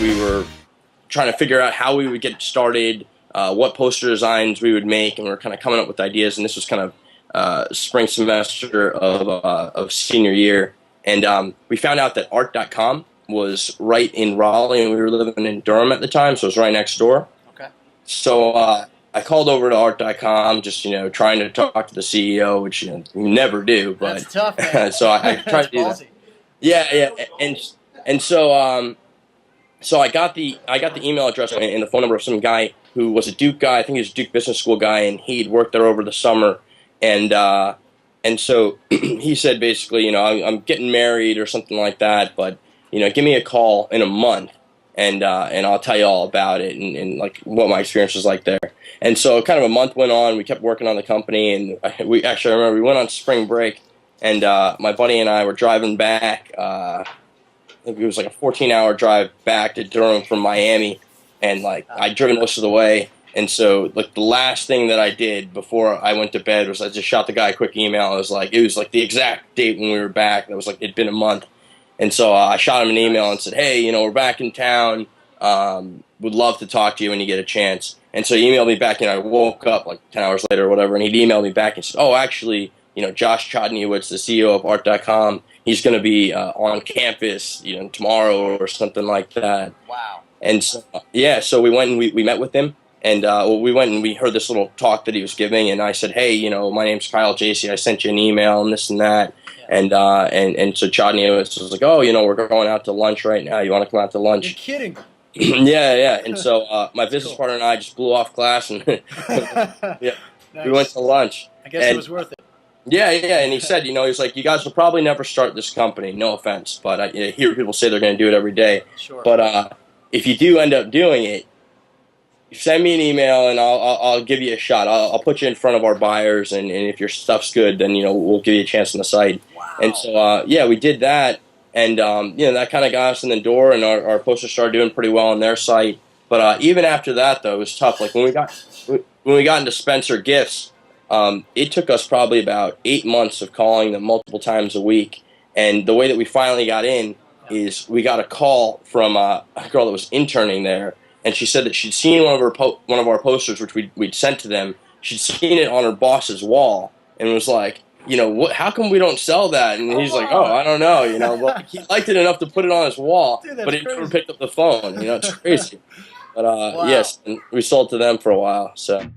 we were trying to figure out how we would get started, what poster designs we would make, and we were kind of coming up with ideas. And this was kind of spring semester of senior year. And we found out that art.com was right in Raleigh, and we were living in Durham at the time, so it was right next door. Okay. So I called over to art.com, just, trying to talk to the CEO, which you never do. But that's tough, man. So I tried to do that. Yeah. And so I got the email address and the phone number of some guy who was a Duke guy. I think he was a Duke Business School guy, and he'd worked there over the summer. And so he said basically, I'm getting married or something like that, but give me a call in a month, and I'll tell you all about it and like what my experience was like there. And so kind of a month went on. We kept working on the company, and I remember we went on spring break, and my buddy and I were driving back. I think it was like a 14-hour drive back to Durham from Miami, and like I'd driven most of the way. And so, like, the last thing that I did before I went to bed was I just shot the guy a quick email. It was like the exact date when we were back. It was like it'd been a month. And so I shot him an email and said, hey, we're back in town. Would love to talk to you when you get a chance. And so he emailed me back, and I woke up like 10 hours later or whatever, and he'd emailed me back and said, oh, actually, Josh Chodniewicz, the CEO of art.com, he's going to be on campus, tomorrow or something like that. Wow. And so, so we went and we met with him. And we went and we heard this little talk that he was giving, and I said, hey, my name's Jasey. I sent you an email and this and that. Yeah. And so Chodney was like, oh, we're going out to lunch right now. You want to come out to lunch? You're kidding. Yeah. And so my business partner and I just blew off class, and Nice. We went to lunch. I guess it was worth it. Yeah. And he said, he's like, you guys will probably never start this company. No offense, but I hear people say they're going to do it every day. Sure. But if you do end up doing it, send me an email, and I'll give you a shot. I'll put you in front of our buyers, and if your stuff's good, then we'll give you a chance on the site. Wow. And so we did that, and that kind of got us in the door, and our posters started doing pretty well on their site. But even after that, though, it was tough. Like when we got into Spencer Gifts, it took us probably about 8 months of calling them multiple times a week. And the way that we finally got in is we got a call from a girl that was interning there. And she said that she'd seen one of our posters, which we'd sent to them. She'd seen it on her boss's wall, and was like, how come we don't sell that? And he's like, oh, I don't know, Well, he liked it enough to put it on his wall, Dude, but he crazy. never picked up the phone. It's crazy. But Wow. yes, and we sold to them for a while. So.